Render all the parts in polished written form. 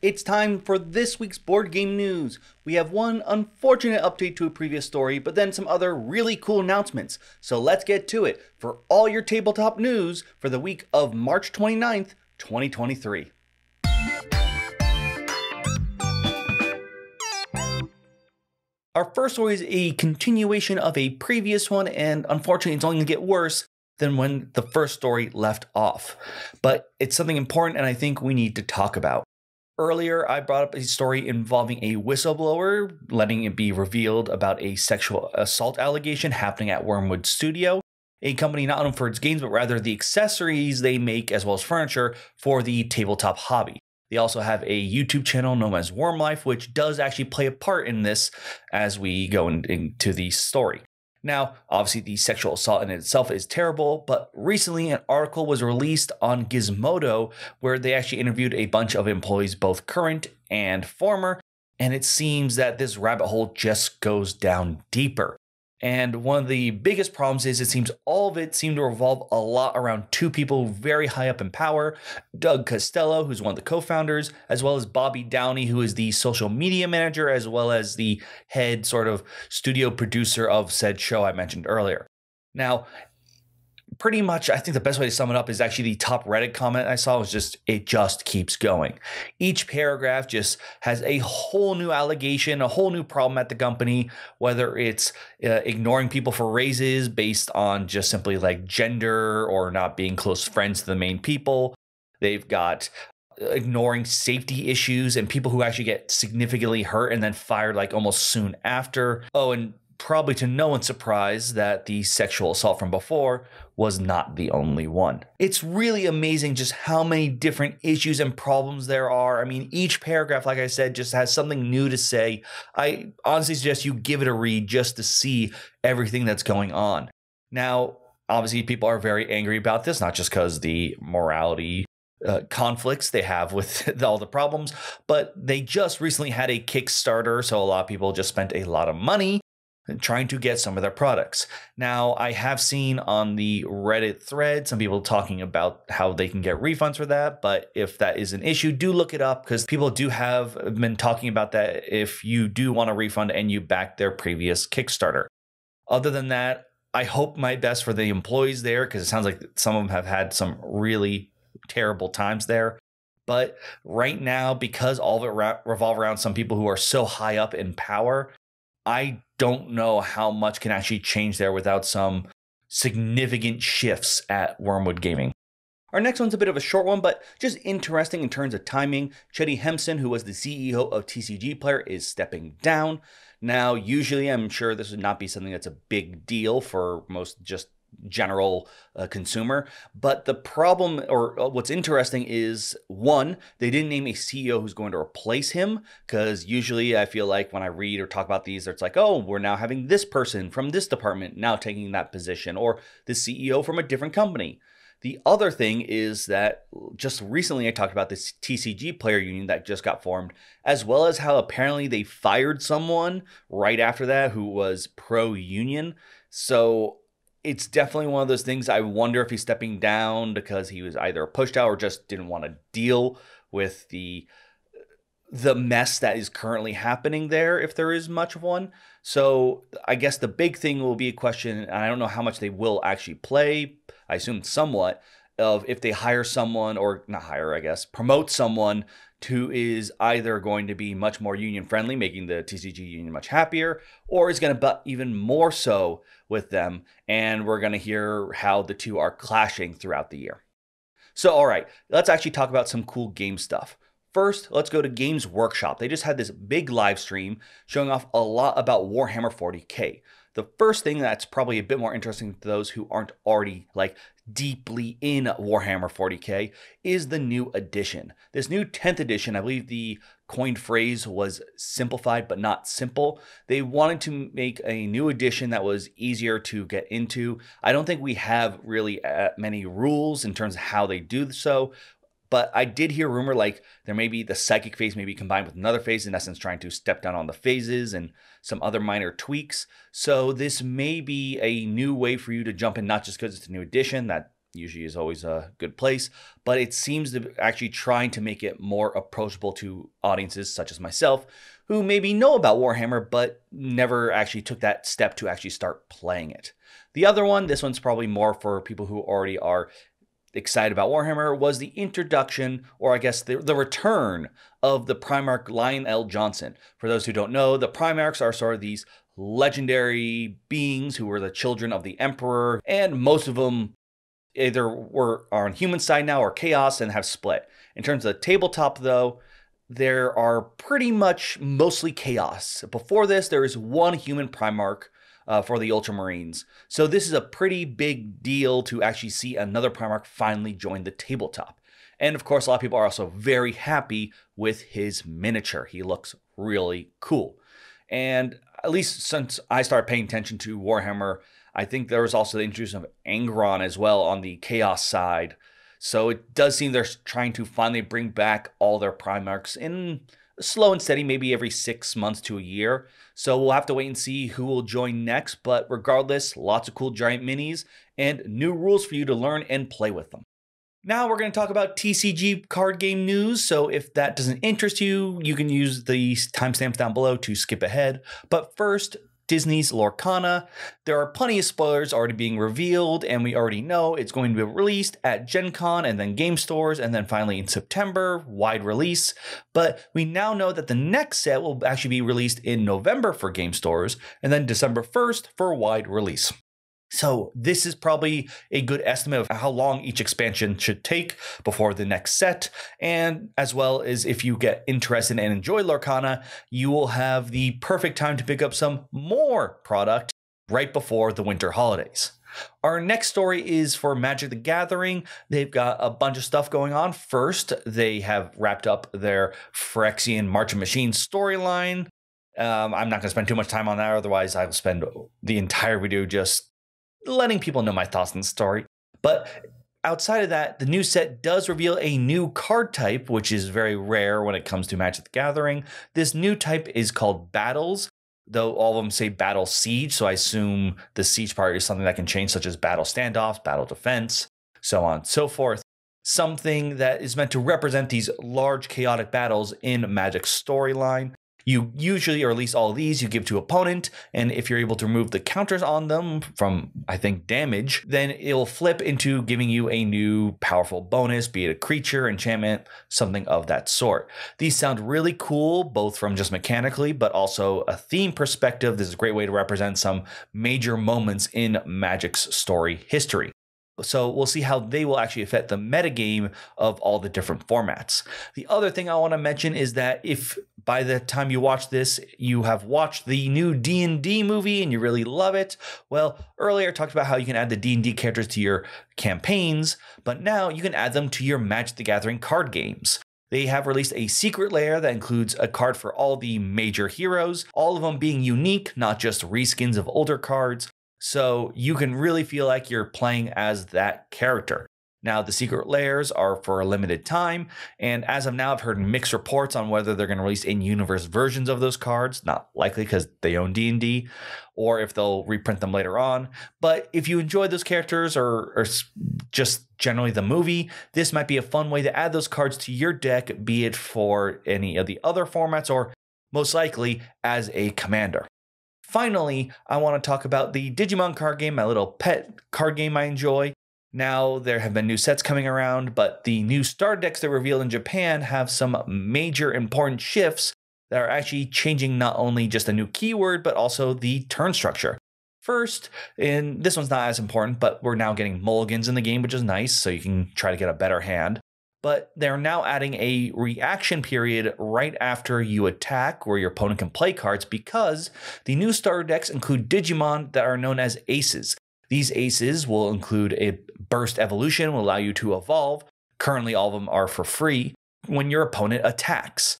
It's time for this week's board game news. We have one unfortunate update to a previous story, but then some other really cool announcements. So let's get to it for all your tabletop news for the week of March 29th, 2023. Our first story is a continuation of a previous one, and unfortunately it's only going to get worse than when the first story left off. But it's something important and I think we need to talk about. Earlier, I brought up a story involving a whistleblower, letting it be revealed about a sexual assault allegation happening at Wyrmwood Studio, a company not known for its games, but rather the accessories they make as well as furniture for the tabletop hobby. They also have a YouTube channel known as Wyrmlife, which does actually play a part in this as we go into the story. Now, obviously, the sexual assault in itself is terrible, but recently an article was released on Gizmodo where they actually interviewed a bunch of employees, both current and former, and it seems that this rabbit hole just goes down deeper. And one of the biggest problems is it seems all of it seemed to revolve a lot around two people very high up in power, Doug Costello, who's one of the co-founders, as well as Bobby Downey, who is the social media manager, as well as the head sort of studio producer of said show I mentioned earlier. Now, pretty much, I think the best way to sum it up is actually the top Reddit comment I saw was just, it just keeps going. Each paragraph just has a whole new allegation, a whole new problem at the company, whether it's ignoring people for raises based on just simply like gender or not being close friends to the main people. They've got ignoring safety issues and people who actually get significantly hurt and then fired like almost soon after. Oh, and probably to no one's surprise that the sexual assault from before was not the only one. It's really amazing just how many different issues and problems there are. I mean, each paragraph, like I said, just has something new to say. I honestly suggest you give it a read just to see everything that's going on. Now, obviously, people are very angry about this, not just because the morality conflicts they have with all the problems, but they just recently had a Kickstarter, so a lot of people just spent a lot of money trying to get some of their products. Now, I have seen on the Reddit thread some people talking about how they can get refunds for that, but if that is an issue, do look it up because people do have been talking about that if you do want a refund and you back their previous Kickstarter. Other than that, I hope my best for the employees there because it sounds like some of them have had some really terrible times there. But right now, because all of it revolve around some people who are so high up in power, I don't know how much can actually change there without some significant shifts at Wyrmwood Gaming. Our next one's a bit of a short one, but just interesting in terms of timing. Chetty Hempson, who was the CEO of TCG Player, is stepping down. Now, usually I'm sure this would not be something that's a big deal for most just general consumer, but the problem or what's interesting is one, they didn't name a CEO who's going to replace him because usually I feel like when I read or talk about these, it's like, oh, we're now having this person from this department now taking that position or the CEO from a different company. The other thing is that just recently I talked about this TCG player union that just got formed, as well as how apparently they fired someone right after that who was pro-union. So it's definitely one of those things. I wonder if he's stepping down because he was either pushed out or just didn't want to deal with the mess that is currently happening there, if there is much of one. So I guess the big thing will be a question, and I don't know how much they will actually play, I assume somewhat, of if they hire someone, or not hire, I guess, promote someone who is either going to be much more union friendly, making the TCG union much happier, or is going to butt even more so with them. And we're going to hear how the two are clashing throughout the year. So, all right, let's actually talk about some cool game stuff. First, let's go to Games Workshop. They just had this big live stream showing off a lot about Warhammer 40K. The first thing that's probably a bit more interesting to those who aren't already like deeply in Warhammer 40K is the new edition. This new 10th edition, I believe the coined phrase was simplified but not simple. They wanted to make a new edition that was easier to get into. I don't think we have really many rules in terms of how they do so. But I did hear rumor like there may be the psychic phase may be combined with another phase, in essence trying to step down on the phases and some other minor tweaks. So this may be a new way for you to jump in, not just because it's a new edition, that usually is always a good place, but it seems to actually trying to make it more approachable to audiences such as myself, who maybe know about Warhammer, but never actually took that step to actually start playing it. The other one, this one's probably more for people who already are excited about Warhammer, was the introduction, or I guess the return of the Primarch Lionel Johnson. For those who don't know, the Primarchs are sort of these legendary beings who were the children of the Emperor, and most of them either are on human side now or chaos and have split. In terms of the tabletop, though, there are pretty much mostly chaos. Before this, there is one human Primarch for the Ultramarines. So this is a pretty big deal to actually see another Primarch finally join the tabletop. And of course, a lot of people are also very happy with his miniature. He looks really cool. And at least since I started paying attention to Warhammer, I think there was also the introduction of Angron as well on the Chaos side. So it does seem they're trying to finally bring back all their Primarchs in slow and steady, maybe every 6 months to a year. So we'll have to wait and see who will join next. But regardless, lots of cool giant minis and new rules for you to learn and play with them. Now we're going to talk about TCG card game news, so if that doesn't interest you, you can use the timestamps down below to skip ahead. But first, Disney's Lorcana. There are plenty of spoilers already being revealed, and we already know it's going to be released at Gen Con and then game stores, and then finally in September, wide release. But we now know that the next set will actually be released in November for game stores, and then December 1st for wide release. So this is probably a good estimate of how long each expansion should take before the next set. And as well as if you get interested and enjoy Lorcana, you will have the perfect time to pick up some more product right before the winter holidays. Our next story is for Magic the Gathering. They've got a bunch of stuff going on. First, they have wrapped up their Phyrexian March of Machines storyline. I'm not going to spend too much time on that, otherwise I will spend the entire video just letting people know my thoughts on the story. But outside of that, the new set does reveal a new card type, which is very rare when it comes to Magic the Gathering. This new type is called Battles, though all of them say Battle Siege, so I assume the Siege part is something that can change, such as Battle Standoffs, Battle Defense, so on and so forth. Something that is meant to represent these large chaotic battles in Magic's storyline. You usually, or at least all of these, you give to opponent, and if you're able to remove the counters on them from, I think, damage, then it'll flip into giving you a new powerful bonus, be it a creature, enchantment, something of that sort. These sound really cool, both from just mechanically, but also a theme perspective. This is a great way to represent some major moments in Magic's story history. So we'll see how they will actually affect the metagame of all the different formats. The other thing I want to mention is that if by the time you watch this, you have watched the new D&D movie and you really love it, well, earlier I talked about how you can add the D&D characters to your campaigns, but now you can add them to your Magic the Gathering card games. They have released a secret layer that includes a card for all the major heroes, all of them being unique, not just reskins of older cards. So you can really feel like you're playing as that character. Now, the secret layers are for a limited time, and as of now, I've heard mixed reports on whether they're going to release in-universe versions of those cards. Not likely because they own D&D, or if they'll reprint them later on. But if you enjoy those characters or just generally the movie, this might be a fun way to add those cards to your deck, be it for any of the other formats or most likely as a commander. Finally, I want to talk about the Digimon card game, my little pet card game I enjoy. Now, there have been new sets coming around, but the new starter decks that were revealed in Japan have some major important shifts that are actually changing not only just a new keyword, but also the turn structure. First, and this one's not as important, but we're now getting mulligans in the game, which is nice, so you can try to get a better hand. But they're now adding a reaction period right after you attack where your opponent can play cards, because the new starter decks include Digimon that are known as aces. These aces will include a burst evolution, will allow you to evolve. Currently, all of them are for free when your opponent attacks.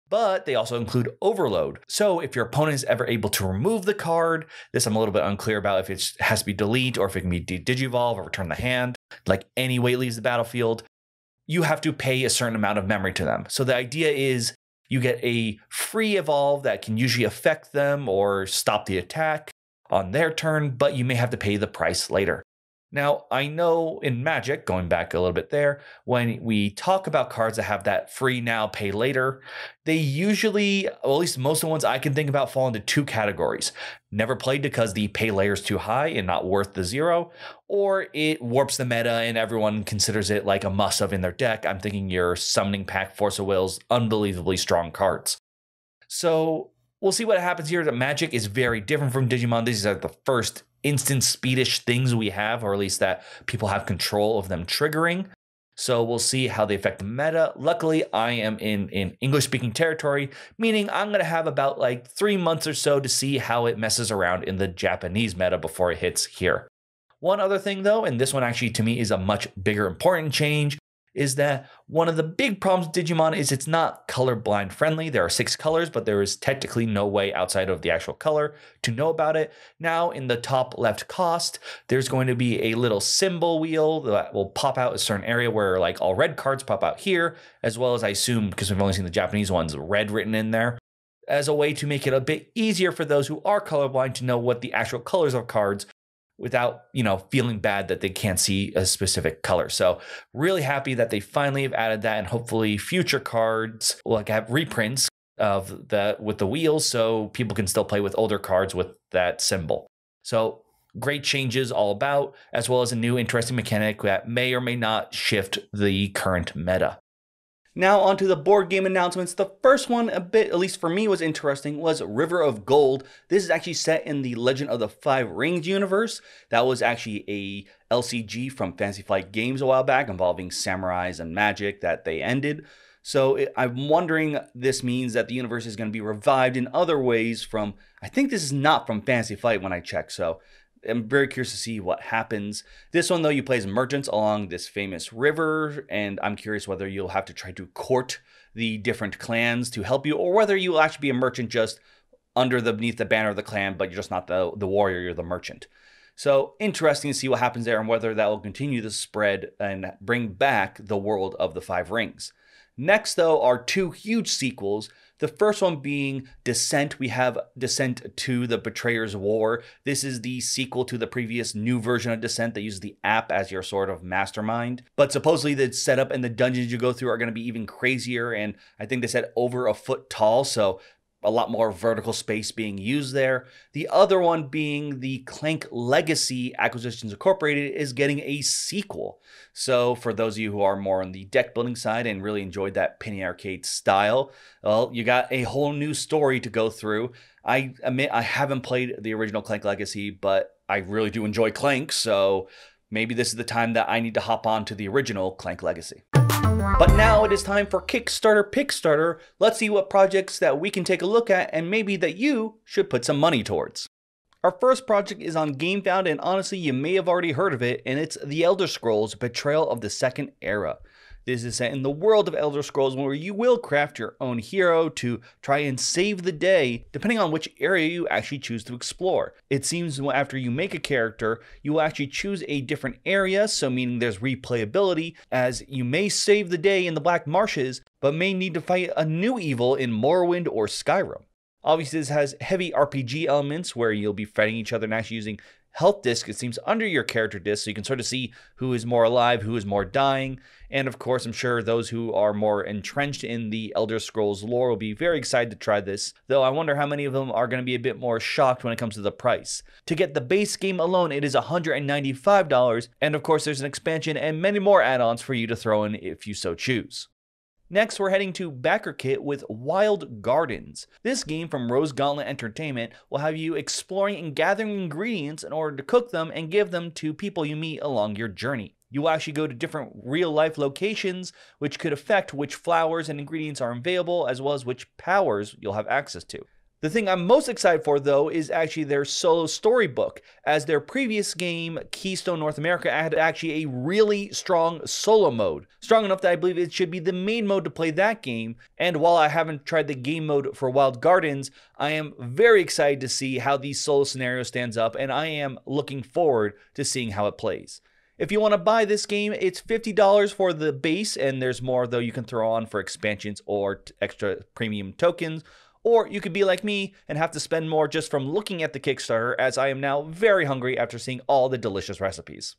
But they also include overload. So if your opponent is ever able to remove the card, this I'm a little bit unclear about if it has to be delete or if it can be digivolve or return the hand, like any way it leaves the battlefield, you have to pay a certain amount of memory to them. So the idea is you get a free evolve that can usually affect them or stop the attack on their turn, but you may have to pay the price later. Now, I know in Magic, going back a little bit there, when we talk about cards that have that free now, pay later, they usually, well, at least most of the ones I can think about, fall into two categories. Never played because the pay layer is too high and not worth the zero, or it warps the meta and everyone considers it like a must have in their deck. I'm thinking your Summoning Pack, Force of Wills, unbelievably strong cards. So we'll see what happens here. The Magic is very different from Digimon. These are the first instant speedish things we have, or at least that people have control of them triggering. So we'll see how they affect the meta. Luckily, I am in English-speaking territory, meaning I'm going to have about like 3 months or so to see how it messes around in the Japanese meta before it hits here. One other thing though, and this one actually to me is a much bigger important change, is that one of the big problems with Digimon is it's not colorblind friendly. There are 6 colors, but there is technically no way outside of the actual color to know about it. Now in the top left cost, there's going to be a little symbol wheel that will pop out a certain area where like all red cards pop out here, as well as I assume, because we've only seen the Japanese ones, red written in there, as a way to make it a bit easier for those who are colorblind to know what the actual colors of cards without, feeling bad that they can't see a specific color. So really happy that they finally have added that, and hopefully future cards will have reprints of that with the wheels so people can still play with older cards with that symbol. So great changes all about, as well as a new interesting mechanic that may or may not shift the current meta. Now onto the board game announcements. The first one, a bit, at least for me, was interesting, was River of Gold. This is actually set in the Legend of the Five Rings universe. That was actually a LCG from Fantasy Flight Games a while back involving samurais and magic that they ended. So I'm wondering, this means that the universe is going to be revived in other ways from, I think this is not from Fantasy Flight when I check, so I'm very curious to see what happens. This one, though, you play as merchants along this famous river, and I'm curious whether you'll have to try to court the different clans to help you, or whether you'll actually be a merchant just beneath the banner of the clan, but you're just not the warrior, you're the merchant. So interesting to see what happens there and whether that will continue to spread and bring back the world of the Five Rings. Next, though, are 2 huge sequels. The first one being Descent. We have Descent 2, The Betrayer's War. This is the sequel to the previous new version of Descent that uses the app as your sort of mastermind. But supposedly the setup and the dungeons you go through are going to be even crazier, and I think they said over a foot tall, so a lot more vertical space being used there. The other one being the Clank Legacy Acquisitions Incorporated is getting a sequel. So for those of you who are more on the deck building side and really enjoyed that penny arcade style, well, you got a whole new story to go through. I admit I haven't played the original Clank Legacy, but I really do enjoy Clank, so maybe this is the time that I need to hop on to the original Clank Legacy. But now it is time for Kickstarter Pickstarter. Let's see what projects that we can take a look at and maybe that you should put some money towards. Our first project is on GameFound, and honestly you may have already heard of it, and it's The Elder Scrolls Betrayal of the Second Era. This is set in the world of Elder Scrolls, where you will craft your own hero to try and save the day, depending on which area you actually choose to explore. It seems after you make a character, you will actually choose a different area, so meaning there's replayability, as you may save the day in the Black Marshes, but may need to fight a new evil in Morrowind or Skyrim. Obviously, this has heavy RPG elements where you'll be fighting each other and actually using health disc, it seems, under your character disc, so you can sort of see who is more alive, who is more dying. And of course, I'm sure those who are more entrenched in the Elder Scrolls lore will be very excited to try this, though I wonder how many of them are going to be a bit more shocked when it comes to the price. To get the base game alone, it is $195, and of course there's an expansion and many more add-ons for you to throw in if you so choose. Next, we're heading to Backer Kit with Wild Gardens. This game from Rose Gauntlet Entertainment will have you exploring and gathering ingredients in order to cook them and give them to people you meet along your journey. You will actually go to different real-life locations, which could affect which flowers and ingredients are available, as well as which powers you'll have access to. The thing I'm most excited for, though, is actually their solo storybook, as their previous game, Keystone North America, had actually a really strong solo mode. Strong enough that I believe it should be the main mode to play that game, and while I haven't tried the game mode for Wild Gardens, I am very excited to see how the solo scenario stands up, and I am looking forward to seeing how it plays. If you want to buy this game, it's $50 for the base, and there's more, though, you can throw on for expansions or extra premium tokens. Or you could be like me and have to spend more just from looking at the Kickstarter, as I am now very hungry after seeing all the delicious recipes.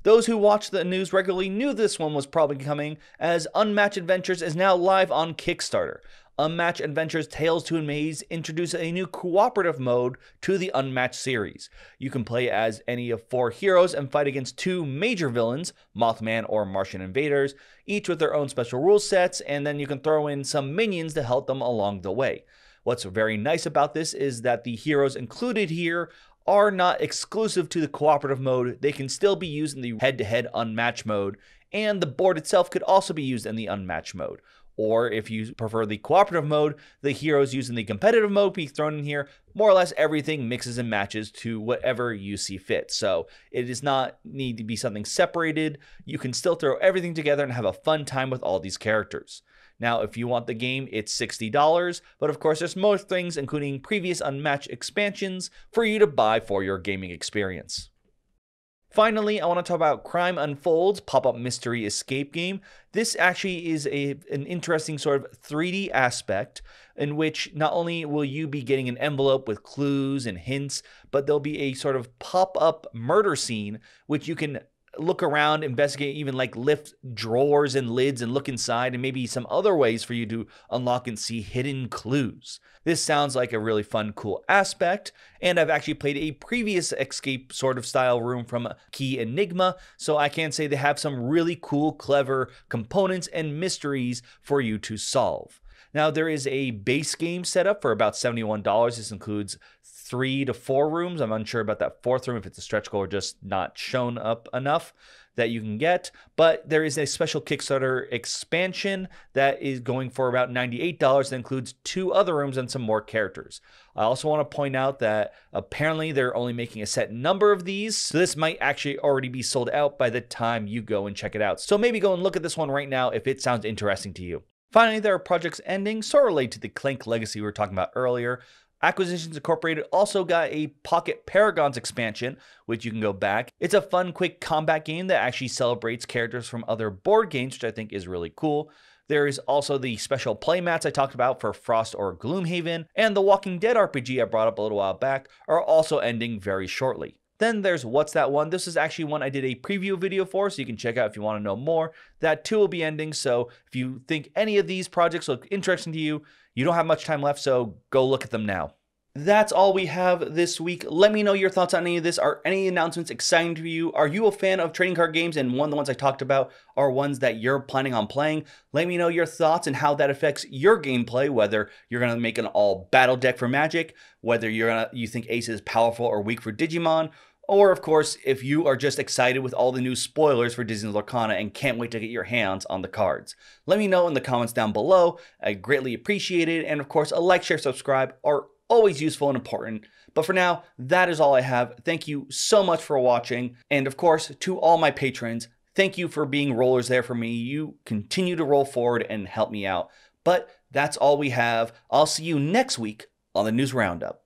Those who watch the news regularly knew this one was probably coming, as Unmatched Adventures is now live on Kickstarter. Unmatched Adventures Tales to Amaze introduce a new cooperative mode to the Unmatched series. You can play as any of 4 heroes and fight against 2 major villains, Mothman or Martian invaders, each with their own special rule sets, and then you can throw in some minions to help them along the way. What's very nice about this is that the heroes included here are not exclusive to the cooperative mode. They can still be used in the head-to-head unmatched mode, and the board itself could also be used in the unmatched mode. Or if you prefer the cooperative mode, the heroes used in the competitive mode be thrown in here. More or less everything mixes and matches to whatever you see fit. So it does not need to be something separated. You can still throw everything together and have a fun time with all these characters. Now, if you want the game, it's $60, but of course there's most things, including previous Unmatched expansions, for you to buy for your gaming experience. Finally, I want to talk about Crime Unfolds pop-up mystery escape game. This actually is an interesting sort of 3D aspect in which not only will you be getting an envelope with clues and hints, but there'll be a sort of pop-up murder scene which you can look around, investigate, even like lift drawers and lids and look inside, and maybe some other ways for you to unlock and see hidden clues. This sounds like a really fun, cool aspect, and I've actually played a previous escape sort of style room from Key Enigma, so I can say they have some really cool, clever components and mysteries for you to solve. Now, there is a base game set up for about $71. This includes 3 to 4 rooms. I'm unsure about that 4th room, if it's a stretch goal or just not shown up enough that you can get. But there is a special Kickstarter expansion that is going for about $98 that includes 2 other rooms and some more characters. I also want to point out that apparently they're only making a set number of these, so this might actually already be sold out by the time you go and check it out. So maybe go and look at this one right now if it sounds interesting to you. Finally, there are projects ending, sort of related to the Clank Legacy we were talking about earlier. Acquisitions Incorporated also got a Pocket Paragons expansion, which you can go back. It's a fun, quick combat game that actually celebrates characters from other board games, which I think is really cool. There is also the special playmats I talked about for Frost or Gloomhaven, and the Walking Dead RPG I brought up a little while back are also ending very shortly. Then there's What's That One? This is actually one I did a preview video for, so you can check out if you want to know more. That too will be ending, so if you think any of these projects look interesting to you, you don't have much time left, so go look at them now. That's all we have this week. Let me know your thoughts on any of this. Are any announcements exciting to you? Are you a fan of trading card games, and one of the ones I talked about are ones that you're planning on playing? Let me know your thoughts and how that affects your gameplay, whether you're going to make an all battle deck for Magic, whether you think Ace is powerful or weak for Digimon, or of course, if you are just excited with all the new spoilers for Disney's Lorcana and can't wait to get your hands on the cards. Let me know in the comments down below. I greatly appreciate it. And of course, a like, share, subscribe are always useful and important. But for now, that is all I have. Thank you so much for watching. And of course, to all my patrons, thank you for being rollers there for me. You continue to roll forward and help me out. But that's all we have. I'll see you next week on the News Roundup.